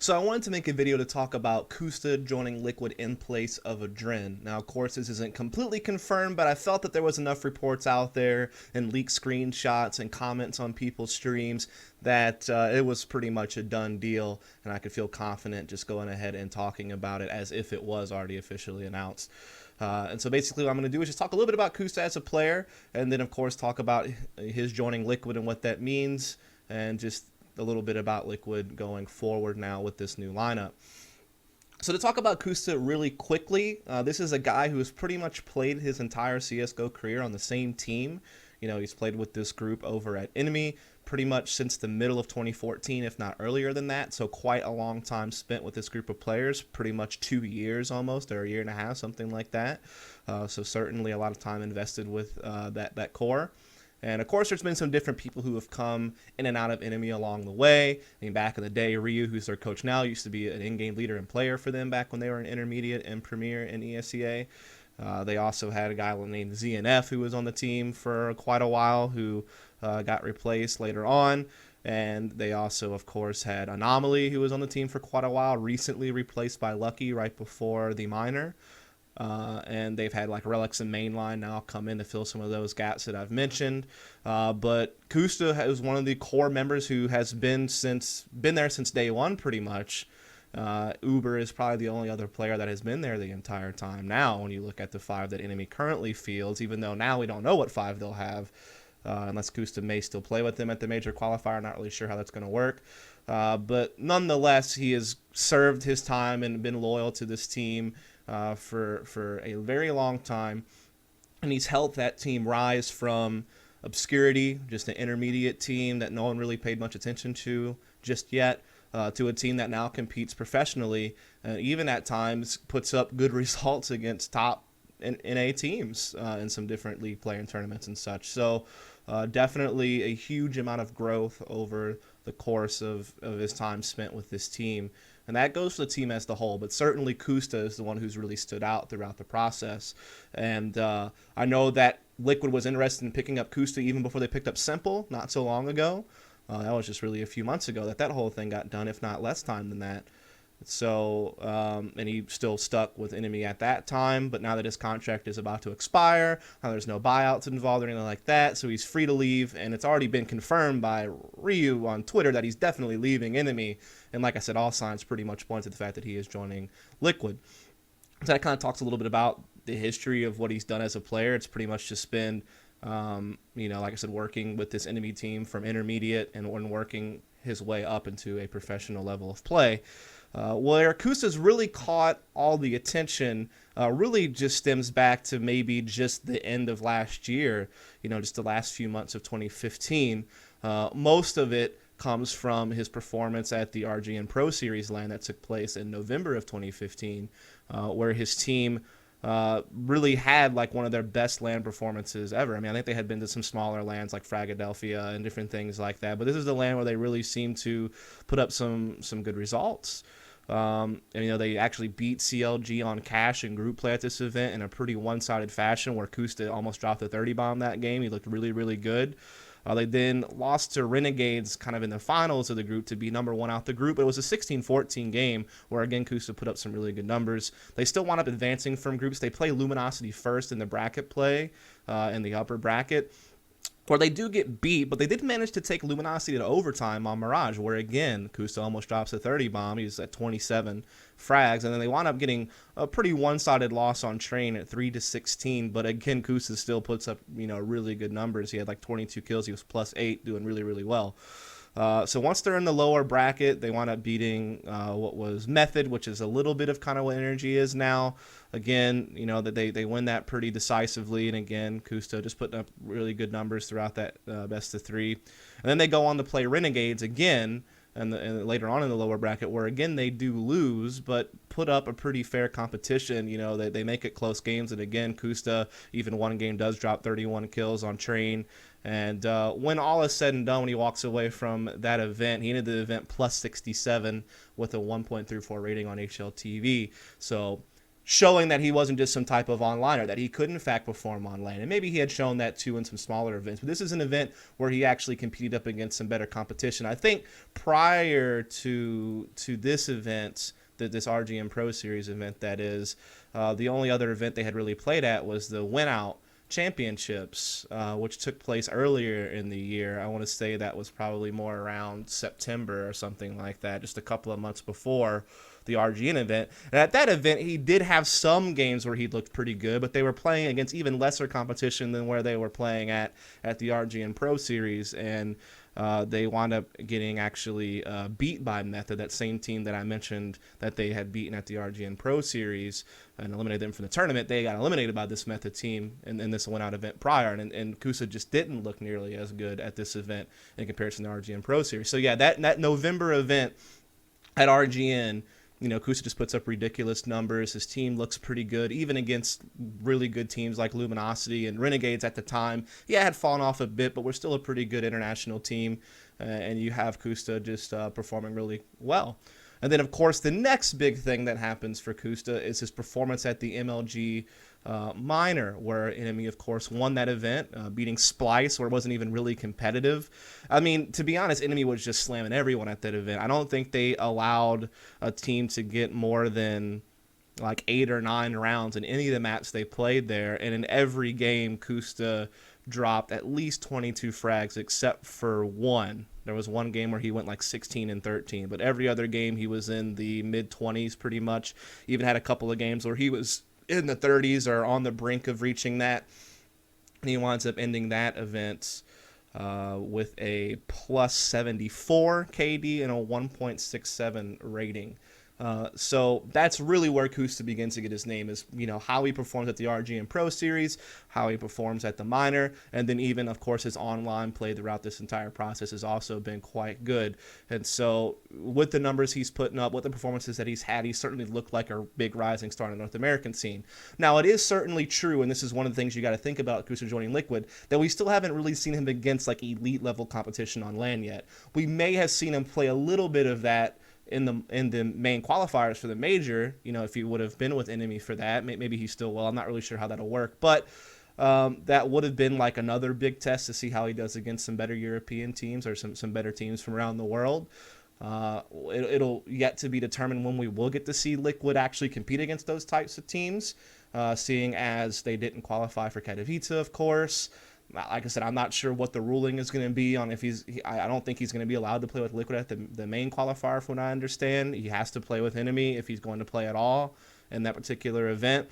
So I wanted to make a video to talk about Koosta joining Liquid in place of Adren. Now, of course, this isn't completely confirmed, but I felt that there was enough reports out there and leaked screenshots and comments on people's streams that it was pretty much a done deal, and I could feel confident just going ahead and talking about it as if it was already officially announced. And so basically what I'm going to do is just talk a little bit about Koosta as a player, and then of course talk about his joining Liquid and what that means, and just a little bit about Liquid going forward now with this new lineup. So to talk about Custa really quickly, this is a guy who has pretty much played his entire CSGO career on the same team. You know, he's played with this group over at Enemy pretty much since the middle of 2014, if not earlier than that. So quite a long time spent with this group of players, pretty much 2 years almost, or a year and a half, something like that. So certainly a lot of time invested with that core. And of course, there's been some different people who have come in and out of Enemy along the way. I mean, back in the day, Ryu, who's their coach now, used to be an in-game leader and player for them back when they were in Intermediate and Premier in ESEA. They also had a guy named ZNF who was on the team for quite a while, who got replaced later on. And they also, of course, had Anomaly, who was on the team for quite a while, recently replaced by Lucky right before the minor. And they've had like Relics and Mainline now come in to fill some of those gaps that I've mentioned. But Custa is one of the core members who has been there since day one, pretty much. Uber is probably the only other player that has been there the entire time. Now, when you look at the 5 that Enemy currently fields, even though now we don't know what 5 they'll have, unless Custa may still play with them at the major qualifier. Not really sure how that's going to work. But nonetheless, he has served his time and been loyal to this team for a very long time, and he's helped that team rise from obscurity, just an intermediate team that no one really paid much attention to just yet, to a team that now competes professionally, and even at times puts up good results against top NA teams in some different league play and tournaments and such. So definitely a huge amount of growth over the course of his time spent with this team. And that goes for the team as the whole, but certainly Custa is the one who's really stood out throughout the process. And I know that Liquid was interested in picking up Custa even before they picked up Simple not so long ago. That was just really a few months ago that whole thing got done, if not less time than that. So, and he still stuck with Enemy at that time, but now that his contract is about to expire, now there's no buyouts involved or anything like that, so he's free to leave, and it's already been confirmed by Ryu on Twitter that he's definitely leaving Enemy, and like I said, all signs pretty much point to the fact that he is joining Liquid. So that kind of talks a little bit about the history of what he's done as a player. It's pretty much just been, you know, like I said, working with this Enemy team from intermediate and working his way up into a professional level of play. Where Kusta's really caught all the attention really just stems back to maybe just the end of last year, you know, just the last few months of 2015. Most of it comes from his performance at the RGN Pro Series LAN that took place in November of 2015, where his team really had like one of their best LAN performances ever. I mean, I think they had been to some smaller LANs like Fragadelphia and different things like that, but this is the LAN where they really seemed to put up some good results. And you know, they actually beat CLG on cash and group play at this event in a pretty one-sided fashion, where Custa almost dropped a 30 bomb that game. He looked really, really good. They then lost to Renegades kind of in the finals of the group to be number 1 out the group, but it was a 16-14 game where, again, Custa put up some really good numbers. They still wound up advancing from groups. They play Luminosity first in the bracket play, in the upper bracket, where they do get beat, but they did manage to take Luminosity to overtime on Mirage, where, again, Custa almost drops a 30 bomb. He's at 27 frags, and then they wound up getting a pretty one-sided loss on Train at 3-16, but again, Custa still puts up, you know, really good numbers. He had like 22 kills. He was +8, doing really, really well. So once they're in the lower bracket, they wind up beating what was Method, which is a little bit of kind of what Energy is now. Again, you know, that they win that pretty decisively, and again, Custa just putting up really good numbers throughout that best of 3. And then they go on to play Renegades again, and later on in the lower bracket, where again they do lose, but put up a pretty fair competition. You know, they make it close games, and again, Custa, even one game, does drop 31 kills on Train. And when all is said and done, when he walks away from that event, he ended the event +67 with a 1.34 rating on HLTV. So showing that he wasn't just some type of onliner, that he could in fact perform on land. And maybe he had shown that too in some smaller events. But this is an event where he actually competed up against some better competition. I think prior to this event, this RGM Pro Series event, that is, the only other event they had really played at was the Win Out Championships, which took place earlier in the year. I want to say that was probably more around September or something like that, just a couple of months before the RGN event. And at that event, he did have some games where he looked pretty good, but they were playing against even lesser competition than where they were playing at the RGN Pro Series. And they wound up getting actually beat by Method, that same team that I mentioned that they had beaten at the RGN Pro Series and eliminated them from the tournament. They got eliminated by this Method team in this Win Out event prior, and Koosta just didn't look nearly as good at this event in comparison to the RGN Pro Series. So yeah, that November event at RGN, Koosta just puts up ridiculous numbers. His team looks pretty good, even against really good teams like Luminosity and Renegades at the time. Yeah, had fallen off a bit, but we're still a pretty good international team. And you have Koosta just performing really well. And then, of course, the next big thing that happens for Koosta is his performance at the MLG Minor, where Enemy, of course, won that event, beating Splice, where it wasn't even really competitive. I mean, to be honest, Enemy was just slamming everyone at that event. I don't think they allowed a team to get more than like 8 or 9 rounds in any of the maps they played there. And in every game, Koosta dropped at least 22 frags, except for one. There was one game where he went like 16 and 13, but every other game he was in the mid-20s pretty much. Even had a couple of games where he was in the 30s or on the brink of reaching that. And he winds up ending that event with a plus 74 KD and a 1.67 rating. So that's really where Koosta begins to get his name, is, how he performs at the RGN Pro Series, how he performs at the Minor, and then even, of course, his online play throughout this entire process has also been quite good. And so with the numbers he's putting up, with the performances that he's had, he's certainly looked like a big rising star in the North American scene. Now, it is certainly true, and this is one of the things you got to think about Koosta joining Liquid, that we still haven't really seen him against like elite level competition on LAN yet. We may have seen him play a little bit of that in the main qualifiers for the major, if he would have been with Enemy for that. Maybe he still will. I'm not really sure how that'll work, but that would have been like another big test to see how he does against some better European teams or some better teams from around the world. It'll yet to be determined when we will get to see Liquid actually compete against those types of teams, seeing as they didn't qualify for Katowice, of course. Like I said, I'm not sure what the ruling is going to be on if I don't think he's going to be allowed to play with Liquid at the main qualifier, from what I understand. He has to play with Enemy if he's going to play at all in that particular event.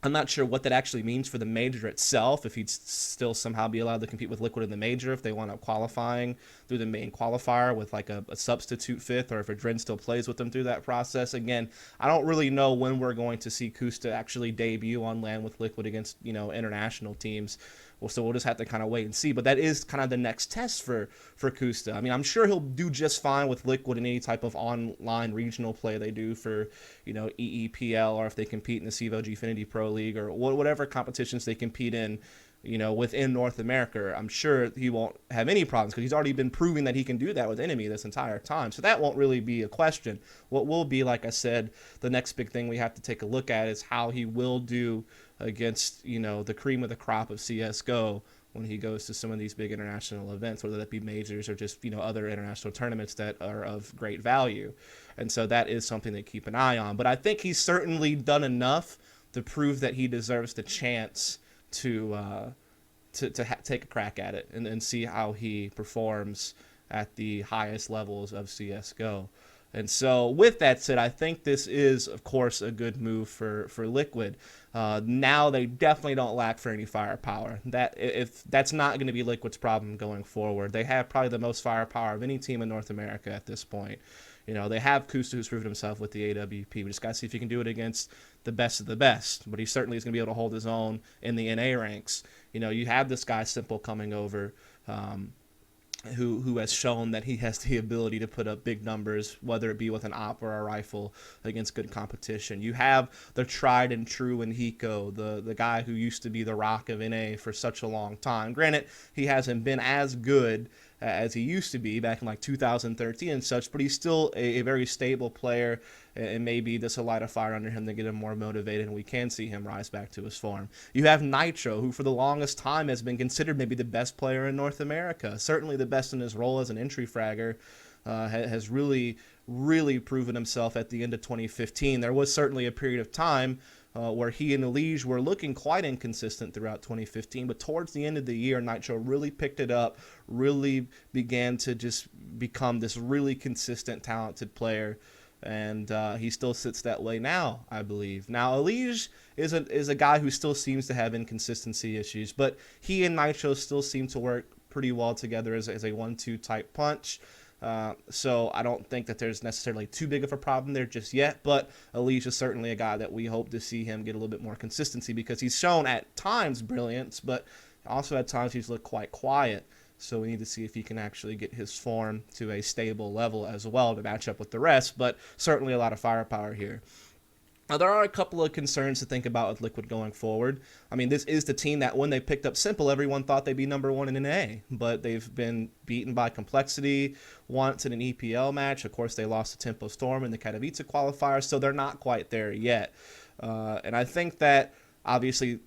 I'm not sure what that actually means for the major itself, if he'd still somehow be allowed to compete with Liquid in the major if they wind up qualifying through the main qualifier with like a substitute fifth, or if Adren still plays with them through that process. Again, I don't really know when we're going to see Koosta actually debut on LAN with Liquid against, international teams. Well, so we'll just have to kind of wait and see. But that is kind of the next test for Koosta. I mean, I'm sure he'll do just fine with Liquid in any type of online regional play they do for, EEPL, or if they compete in the CVOG Affinity Pro League, or whatever competitions they compete in, within North America. I'm sure he won't have any problems because he's already been proving that he can do that with Enemy this entire time. So that won't really be a question. What will be, like I said, the next big thing we have to take a look at is how he will do against, the cream of the crop of CSGO when he goes to some of these big international events, whether that be majors or just, other international tournaments that are of great value. And so that is something to keep an eye on. But I think he's certainly done enough to prove that he deserves the chance to take a crack at it and see how he performs at the highest levels of CSGO. And so with that said, I think this is, of course, a good move for Liquid. Now they definitely don't lack for any firepower. If that's not going to be Liquid's problem going forward. They have probably the most firepower of any team in North America at this point. They have Koosta, who's proven himself with the AWP. We just got to see if he can do it against the best of the best. But he certainly is going to be able to hold his own in the NA ranks. You have this guy Simple coming over, who has shown that he has the ability to put up big numbers, whether it be with an op or a rifle, against good competition. You have the tried and true Hiko, the guy who used to be the rock of NA for such a long time. Granted, he hasn't been as good as he used to be back in like 2013 and such, but he's still a very stable player, and maybe this will light a fire under him to get him more motivated, and we can see him rise back to his form. You have Nitro, who for the longest time has been considered maybe the best player in North America, certainly the best in his role as an entry fragger. Has really proven himself at the end of 2015. There was certainly a period of time where he and Elige were looking quite inconsistent throughout 2015, but towards the end of the year, Nitro really picked it up, really began to just become this really consistent, talented player, and he still sits that way now, I believe. Now, Elige is a guy who still seems to have inconsistency issues, but he and Nitro still seem to work pretty well together as a 1-2 type punch. So I don't think that there's necessarily too big of a problem there just yet, but Elige is certainly a guy that we hope to see him get a little bit more consistency, because he's shown at times brilliance, but also at times he's looked quite quiet. So we need to see if he can actually get his form to a stable level as well to match up with the rest, but certainly a lot of firepower here. Now, there are a couple of concerns to think about with Liquid going forward. I mean, this is the team that when they picked up Simple, everyone thought they'd be number one in NA, but they've been beaten by Complexity once in an EPL match. Of course, they lost to Tempo Storm in the Katowice qualifier, so they're not quite there yet. And I think that, obviously,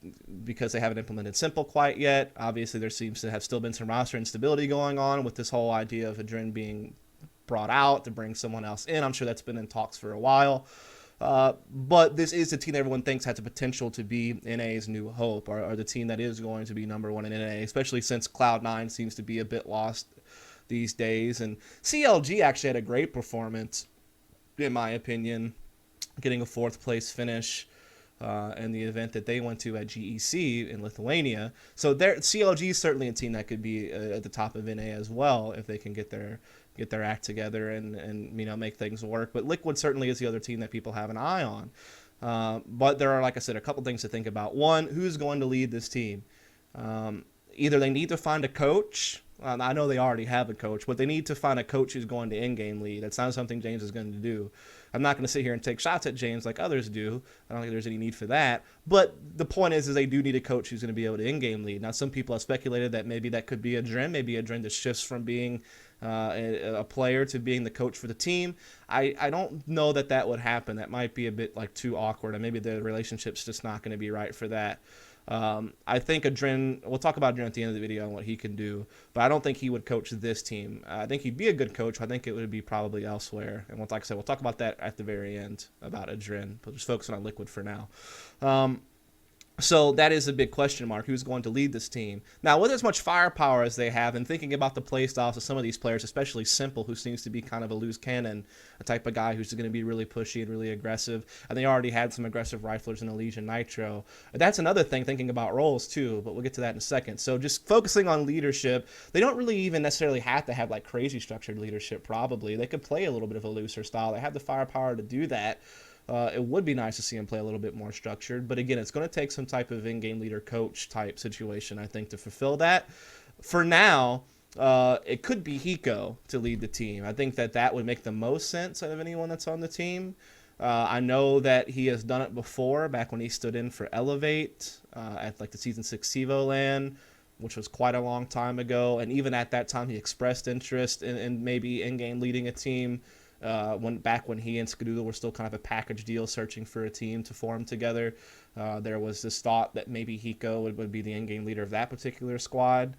because they haven't implemented Simple quite yet, obviously there seems to have still been some roster instability going on with this whole idea of Adren being brought out to bring someone else in. I'm sure that's been in talks for a while. But this is the team that everyone thinks has the potential to be NA's new hope, or the team that is going to be number one in NA, especially since Cloud9 seems to be a bit lost these days. And CLG actually had a great performance, in my opinion, getting a 4th place finish in the event that they went to at GEC in Lithuania. So CLG is certainly a team that could be at the top of NA as well if they can get their act together and make things work. But Liquid certainly is the other team that people have an eye on. But there are, like I said, a couple things to think about. One, who's going to lead this team? Either they need to find a coach. I know they already have a coach, but they need to find a coach who's going to in-game lead. That's not something James is going to do. I'm not going to sit here and take shots at James like others do. I don't think there's any need for that. But the point is they do need a coach who's going to be able to in-game lead. Now, some people have speculated that maybe that could be Adren. Maybe Adren just shifts from being a player to being the coach for the team. I don't know that would happen. That might be a bit like too awkward, and maybe the relationship's just not going to be right for that. I think Adren, we'll talk about Adren at the end of the video and what he can do, but I don't think he would coach this team. I think he'd be a good coach. I think it would be probably elsewhere. And like I said, we'll talk about that at the very end about Adren, but just focusing on Liquid for now. So that is a big question mark. Who's going to lead this team? Now, with as much firepower as they have, and thinking about the play styles of some of these players, especially Simple, who seems to be kind of a loose cannon, a type of guy who's going to be really pushy and really aggressive, and they already had some aggressive riflers in Elige and Nitro. That's another thing, thinking about roles too, but we'll get to that in a second. So just focusing on leadership, they don't really even necessarily have to have like crazy structured leadership, probably. They could play a little bit of a looser style. They have the firepower to do that. It would be nice to see him play a little bit more structured, but again, it's going to take some type of in-game leader coach type situation, I think, to fulfill that. For now, it could be Hiko to lead the team. I think that would make the most sense out of anyone that's on the team. I know that he has done it before, back when he stood in for Elevate at like the Season 6 Civo LAN, which was quite a long time ago, and even at that time he expressed interest in maybe in-game leading a team. When he and Skadula were still kind of a package deal searching for a team to form together, there was this thought that maybe Hiko would be the in-game leader of that particular squad.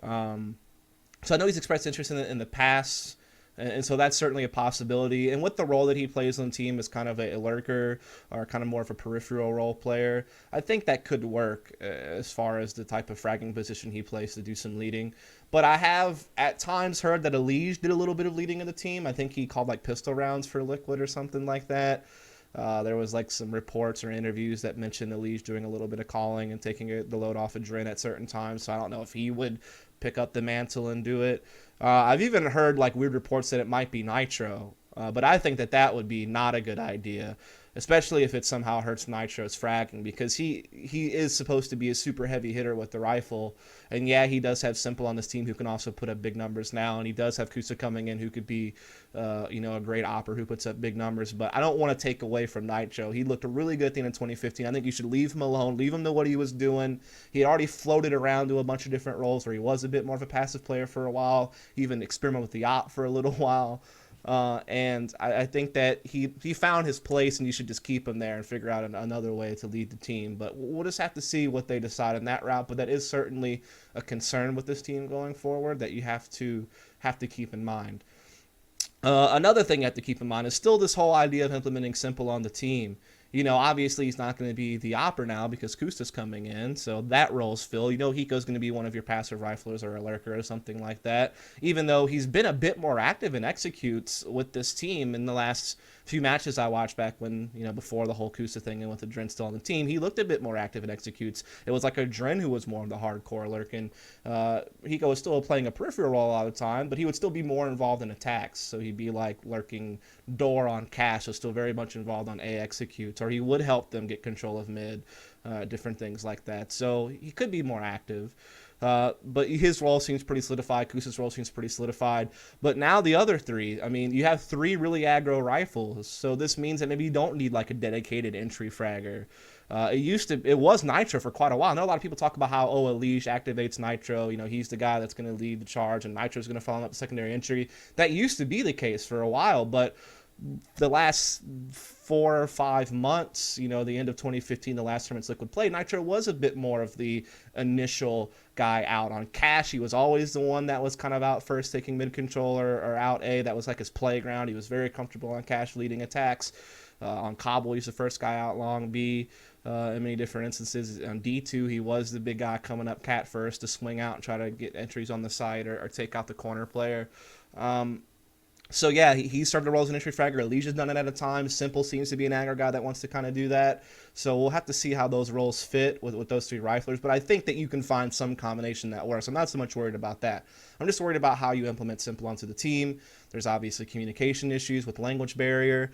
So I know he's expressed interest in the past, and so that's certainly a possibility. And with the role that he plays on the team as kind of a lurker or kind of more of a peripheral role player, I think that could work as far as the type of fragging position he plays to do some leading. But I have at times heard that Elige did a little bit of leading of the team. I think he called like pistol rounds for Liquid or something like that. There was like some reports or interviews that mentioned Elige doing a little bit of calling and taking the load off of Adren at certain times. So I don't know if he would pick up the mantle and do it. I've even heard like weird reports that it might be Nitro But I think that that would be not a good idea, especially if it somehow hurts Nitro's fragging, because he is supposed to be a super heavy hitter with the rifle. And yeah, he does have Simple on this team who can also put up big numbers now, and he does have Koosta coming in who could be, a great opper who puts up big numbers. But I don't want to take away from Nitro. He looked really good at the end of 2015. I think you should leave him alone, leave him to what he was doing. He had already floated around to a bunch of different roles where he was a bit more of a passive player for a while, he even experimented with the op for a little while. And I think that he found his place, and you should just keep him there and figure out another way to lead the team. But we'll just have to see what they decide in that route. But that is certainly a concern with this team going forward that you have to keep in mind. Another thing you have to keep in mind is still this whole idea of implementing Simple on the team. Obviously he's not going to be the opper now because Kusta's coming in, so that role's filled. Hiko's going to be one of your passive riflers or a lurker or something like that, even though he's been a bit more active and executes with this team in the last few matches I watched back when, before the whole Kusta thing and with the Dren still on the team. He looked a bit more active and executes. It was like a Dren who was more of the hardcore lurking. Hiko was still playing a peripheral role a lot of the time, but he would still be more involved in attacks, so he'd be like lurking door on cash, so still very much involved on A executes, or he would help them get control of mid, different things like that. So he could be more active. But his role seems pretty solidified. Kusa's role seems pretty solidified. But now the other three, you have three really aggro rifles. So this means that maybe you don't need like a dedicated entry fragger. It was Nitro for quite a while. I know a lot of people talk about how, Elige activates Nitro. He's the guy that's going to lead the charge, and Nitro's going to follow up the secondary entry. That used to be the case for a while, but the last 4 or 5 months, the end of 2015, the last tournaments Liquid played, Nitro was a bit more of the initial guy out on cash. He was always the one that was kind of out first, taking mid control or out A. That was like his playground. He was very comfortable on cash, leading attacks. On Cobble, he's the first guy out long B. In many different instances. On D2, he was the big guy coming up cat first to swing out and try to get entries on the side or take out the corner player. So yeah, he started the role as an entry fragger. Alicia's done it at a time. Simple seems to be an aggro guy that wants to kind of do that. So we'll have to see how those roles fit with those three riflers. But I think that you can find some combination that works. I'm not so much worried about that. I'm just worried about how you implement Simple onto the team. There's obviously communication issues with language barrier.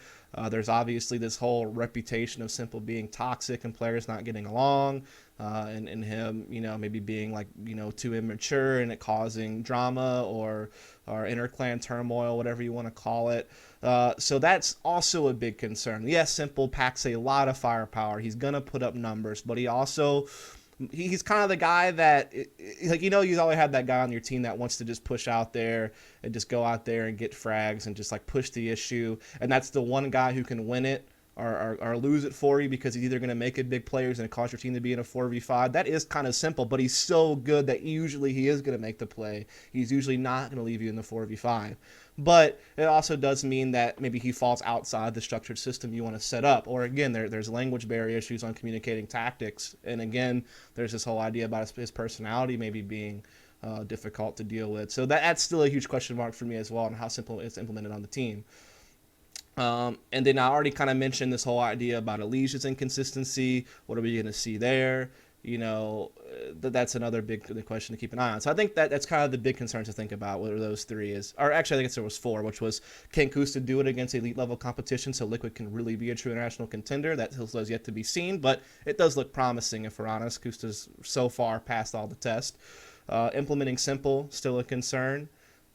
There's obviously this whole reputation of Simple being toxic and players not getting along. And him, maybe being like, too immature and it causing drama or interclan turmoil, whatever you want to call it. So that's also a big concern. Yes, Simple packs a lot of firepower. He's going to put up numbers, but he's kind of the guy that, you always have that guy on your team that wants to just push out there and just go out there and get frags and just like push the issue. And that's the one guy who can win it or lose it for you because he's either going to make it big players and cause your team to be in a 4v5. That is kind of Simple, but he's so good that usually he is going to make the play. He's usually not going to leave you in the 4v5. But it also does mean that maybe he falls outside the structured system you want to set up. Or again, there's language barrier issues on communicating tactics. And again, there's this whole idea about his personality maybe being difficult to deal with. So that's still a huge question mark for me as well on how Simple it's implemented on the team. And then I already kind of mentioned this whole idea about Alicia's inconsistency. What are we going to see there? That's another big question to keep an eye on. So I think that's kind of the big concern to think about, whether those three is, or actually I guess there was 4, which was, can Koosta do it against elite level competition so Liquid can really be a true international contender? That still has yet to be seen, but it does look promising if we're honest. Koosta's so far passed all the tests. Implementing Simple, still a concern.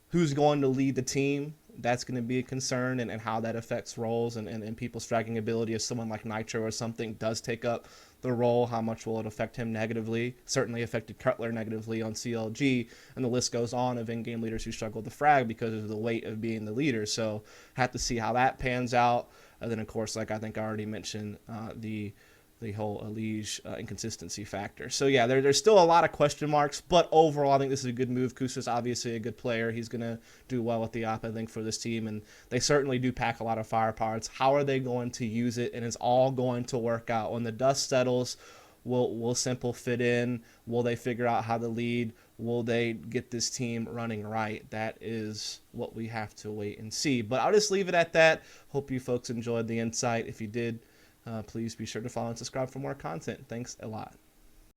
Who's going to lead the team? That's going to be a concern, and how that affects roles and people's fragging ability. If someone like Nitro or something does take up the role, how much will it affect him negatively? Certainly affected Cutler negatively on CLG, and the list goes on of in-game leaders who struggle to frag because of the weight of being the leader. So have to see how that pans out. And then, of course, like I think I already mentioned, the whole Elige inconsistency factor. So yeah, there's still a lot of question marks, but overall I think this is a good move. Kusta's obviously a good player. He's going to do well with the op, I think, for this team, and they certainly do pack a lot of firepower. It's how are they going to use it, and it's all going to work out. When the dust settles, will Simple fit in? Will they figure out how to lead? Will they get this team running right? That is what we have to wait and see. But I'll just leave it at that. Hope you folks enjoyed the insight. If you did, please be sure to follow and subscribe for more content. Thanks a lot.